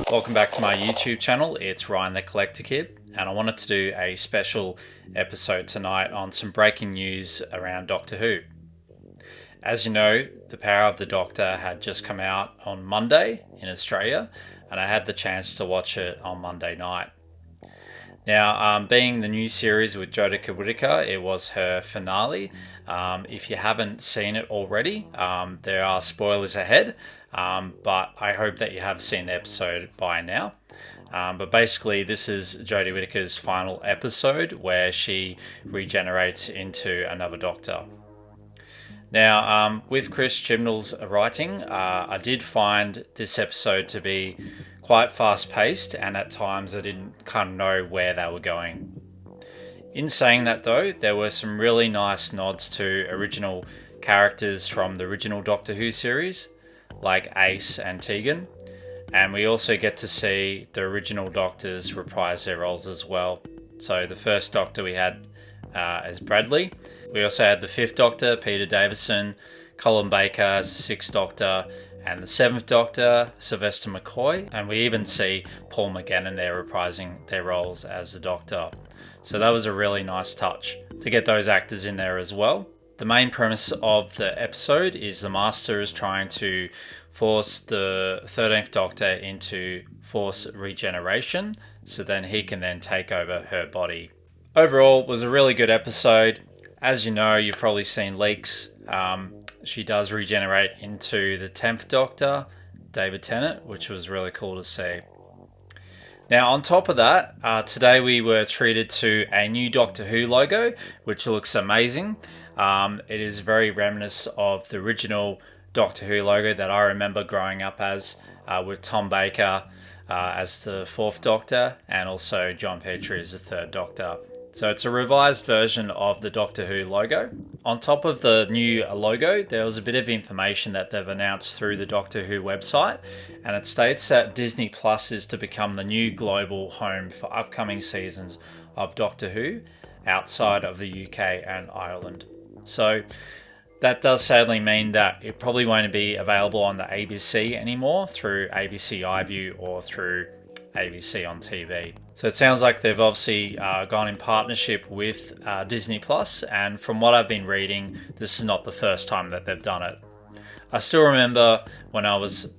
Welcome back to my YouTube channel. It's Ryan the Collector Kid, and I wanted to do a special episode tonight on some breaking news around Doctor Who. As you know, The Power of the Doctor had just come out on Monday in Australia, and I had the chance to watch it on Monday night. Now, being the new series with Jodie Whittaker, it was her finale. If you haven't seen it already, there are spoilers ahead, but I hope that you have seen the episode by now. But basically, this is Jodie Whittaker's final episode where she regenerates into another Doctor. Now, with Chris Chibnall's writing, I did find this episode to be quite fast-paced, and at times I didn't kind of know where they were going. In saying that though, there were some really nice nods to original characters from the original Doctor Who series, like Ace and Tegan, and we also get to see the original Doctors reprise their roles as well. So the first Doctor we had as Bradley. We also had the fifth Doctor, Peter Davison, Colin Baker as the sixth Doctor, and the seventh Doctor, Sylvester McCoy, and we even see Paul McGannon there reprising their roles as the Doctor. So that was a really nice touch to get those actors in there as well. The main premise of the episode is the Master is trying to force the 13th Doctor into force regeneration, so then he can then take over her body. Overall, it was a really good episode. As you know, you've probably seen leaks. She does regenerate into the 10th Doctor, David Tennant, which was really cool to see. Now, on top of that, today we were treated to a new Doctor Who logo, which looks amazing. It is very reminiscent of the original Doctor Who logo that I remember growing up as, with Tom Baker as the 4th Doctor, and also John Petrie as the 3rd Doctor. So it's a revised version of the Doctor Who logo. On top of the new logo, there was a bit of information that they've announced through the Doctor Who website, and it states that Disney Plus is to become the new global home for upcoming seasons of Doctor Who outside of the UK and Ireland. So that does sadly mean that it probably won't be available on the ABC anymore through ABC iView or through ABC on TV. So it sounds like they've obviously gone in partnership with Disney Plus, and from what I've been reading, this is not the first time that they've done it. I still remember when I was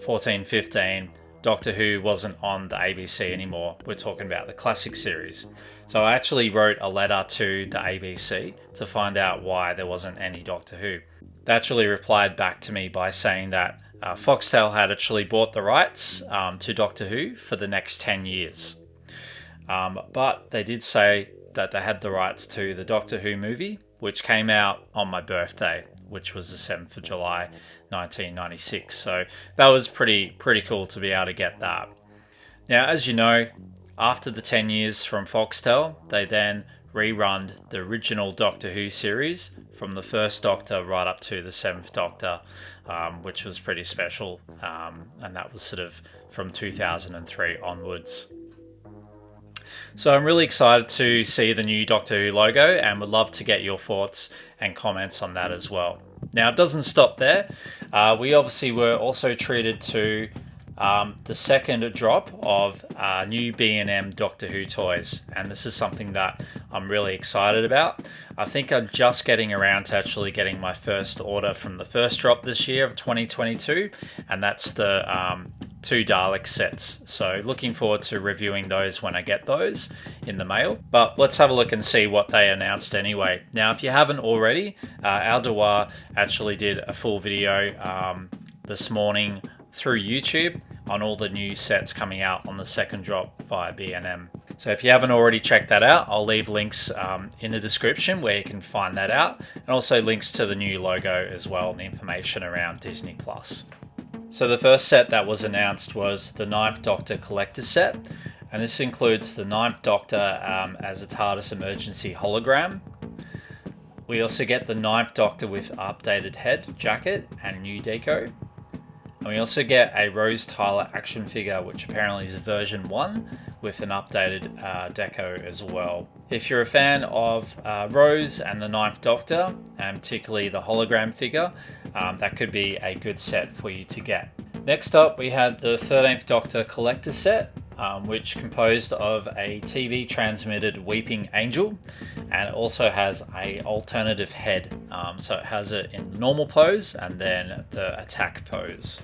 14, 15, Doctor Who wasn't on the ABC anymore. We're talking about the classic series. So I actually wrote a letter to the ABC to find out why there wasn't any Doctor Who. They actually replied back to me by saying that Foxtel had actually bought the rights to Doctor Who for the next 10 years. But they did say that they had the rights to the Doctor Who movie, which came out on my birthday, which was the 7th of July, 1996. So that was pretty cool to be able to get that. Now, as you know, after the 10 years from Foxtel, they then rerun the original Doctor Who series from the 1st Doctor right up to the 7th Doctor, which was pretty special, and that was sort of from 2003 onwards. So I'm really excited to see the new Doctor Who logo, and would love to get your thoughts and comments on that as well. Now, it doesn't stop there. We obviously were also treated to the second drop of new B&M Doctor Who toys, and this is something that I'm really excited about. I think I'm just getting around to actually getting my first order from the first drop this year of 2022, and that's the 2 Dalek sets. So looking forward to reviewing those when I get those in the mail. But let's have a look and see what they announced anyway. Now, if you haven't already, Al Dewar actually did a full video this morning through YouTube on all the new sets coming out on the second drop via B&M. So if you haven't already checked that out, I'll leave links in the description where you can find that out, and also links to the new logo as well and the information around Disney Plus. So the first set that was announced was the 9th Doctor Collector set, and this includes the 9th Doctor as a TARDIS emergency hologram. We also get the 9th Doctor with updated head, jacket, and new deco. And we also get a Rose Tyler action figure, which apparently is a version 1 with an updated deco as well. If you're a fan of Rose and the 9th Doctor, and particularly the hologram figure, that could be a good set for you to get. Next up, we had the 13th Doctor Collector Set, which composed of a TV transmitted Weeping Angel, and it also has a alternative head. So it has it in normal pose and then the attack pose.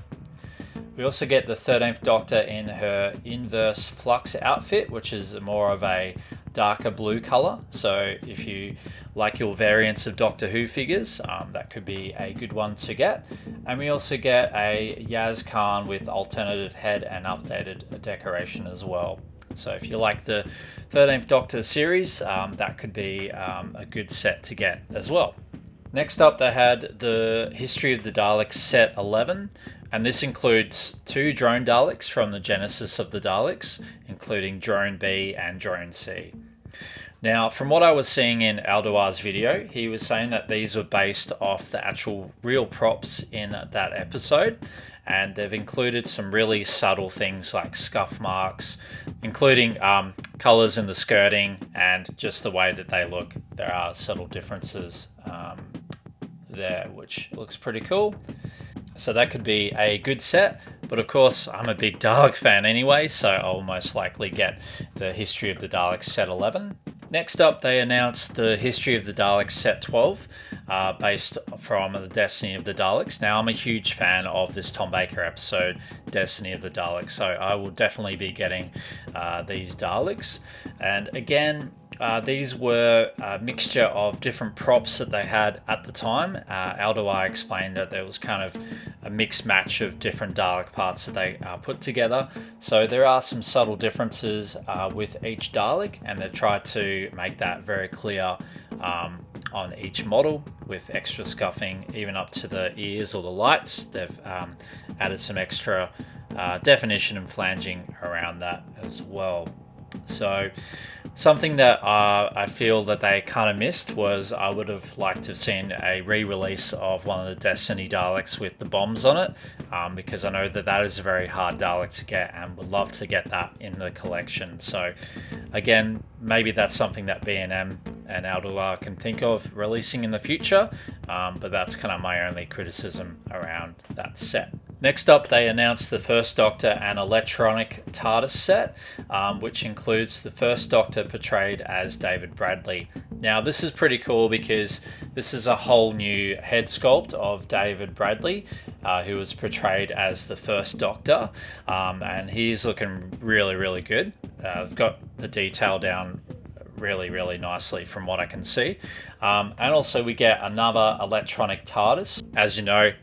We also get the 13th Doctor in her inverse flux outfit, which is more of a darker blue colour. So if you like your variants of Doctor Who figures, that could be a good one to get. And we also get a Yaz Khan with alternative head and updated decoration as well. So if you like the 13th Doctor series, that could be a good set to get as well. Next up, they had the History of the Daleks set 11, and this includes 2 drone Daleks from the Genesis of the Daleks, including Drone B and Drone C. Now, from what I was seeing in Alduar's video, he was saying that these were based off the actual real props in that episode, and they've included some really subtle things like scuff marks, including colours in the skirting and just the way that they look. There are subtle differences there, which looks pretty cool. So that could be a good set, but of course I'm a big Dalek fan anyway, so I'll most likely get the History of the Daleks set 11. Next up, they announced the History of the Daleks set 12, based from the Destiny of the Daleks. Now, I'm a huge fan of this Tom Baker episode, Destiny of the Daleks, so I will definitely be getting these Daleks. And again, these were a mixture of different props that they had at the time. Alduar explained that there was kind of a mixed match of different Dalek parts that they put together. So there are some subtle differences with each Dalek, and they've tried to make that very clear on each model with extra scuffing, even up to the ears or the lights. They've added some extra definition and flanging around that as well. So something that I feel that they kind of missed was I would have liked to have seen a re-release of one of the Destiny Daleks with the bombs on it, because I know that that is a very hard Dalek to get and would love to get that in the collection. So again, maybe that's something that B&M and Alduar can think of releasing in the future, but that's kind of my only criticism around that set. Next up, they announced the First Doctor and electronic TARDIS set, which includes the First Doctor portrayed as David Bradley. Now, this is pretty cool because this is a whole new head sculpt of David Bradley, who was portrayed as the First Doctor, and he's looking really, really good. I've got the detail down really nicely from what I can see. And also we get another electronic TARDIS. As you know,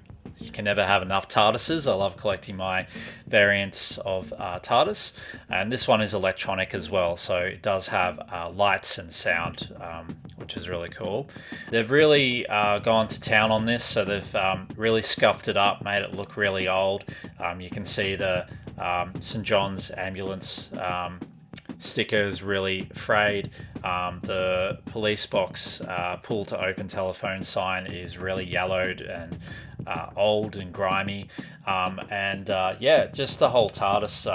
you can never have enough TARDISes. I love collecting my variants of TARDIS, and this one is electronic as well, so it does have lights and sound, which is really cool. They've really gone to town on this, so they've really scuffed it up, made it look really old. You can see the St. John's ambulance sticker is really frayed. The police box pull to open telephone sign is really yellowed and old and grimy, and just the whole TARDIS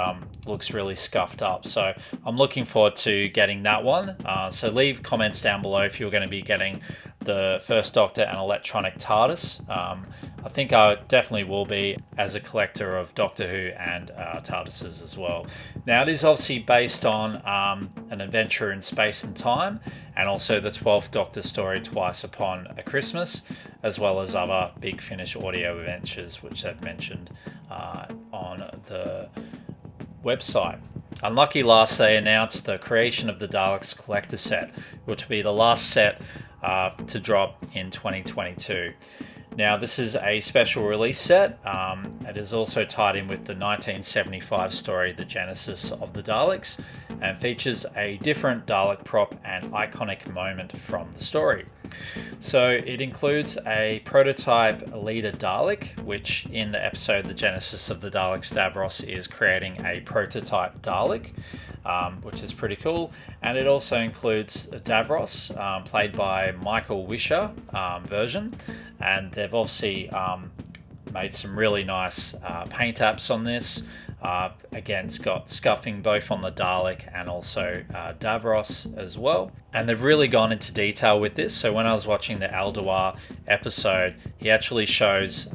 looks really scuffed up. So I'm looking forward to getting that one. So leave comments down below if you're going to be getting the First Doctor and electronic TARDIS. I think I definitely will be, as a collector of Doctor Who and TARDISes as well. Now, it is obviously based on an adventure in space and time, and also the 12th Doctor story Twice Upon a Christmas, as well as other Big Finish audio adventures, which they've mentioned on the website. Unlucky last, they announced the creation of the Daleks collector set, which will be the last set to drop in 2022. Now, this is a special release set. It is also tied in with the 1975 story, The Genesis of the Daleks, and features a different Dalek prop and iconic moment from the story. So it includes a prototype leader Dalek, which in the episode The Genesis of the Daleks, Davros is creating a prototype Dalek, which is pretty cool. And it also includes Davros, played by Michael Wisher version, and they've obviously made some really nice paint apps on this. Again, it's got scuffing both on the Dalek and also Davros as well. And they've really gone into detail with this. So when I was watching the Alduar episode, he actually shows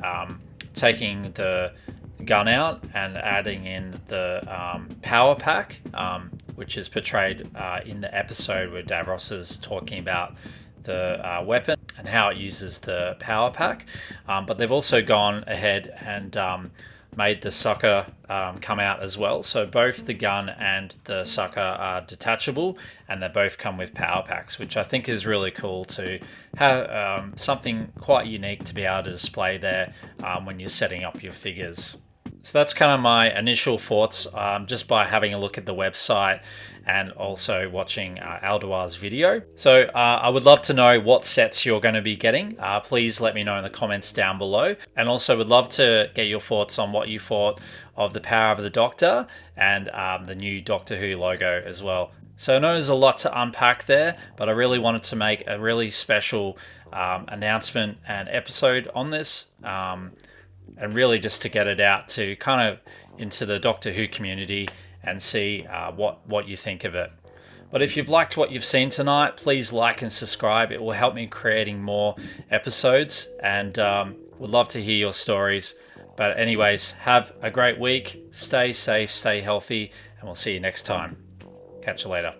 taking the gun out and adding in the power pack, which is portrayed in the episode where Davros is talking about the weapon and how it uses the power pack. But they've also gone ahead and made the sucker come out as well. So both the gun and the sucker are detachable, and they both come with power packs, which I think is really cool to have something quite unique to be able to display there when you're setting up your figures. So that's kind of my initial thoughts just by having a look at the website and also watching Alduar's video. So I would love to know what sets you're going to be getting. Please let me know in the comments down below. And also would love to get your thoughts on what you thought of the Power of the Doctor and the new Doctor Who logo as well. So I know there's a lot to unpack there, but I really wanted to make a really special announcement and episode on this. And really just to get it out to kind of into the Doctor Who community and see what you think of it. But if you've liked what you've seen tonight, please like and subscribe. It will help me creating more episodes, and would love to hear your stories. But anyways, have a great week. Stay safe, stay healthy, and we'll see you next time. Catch you later.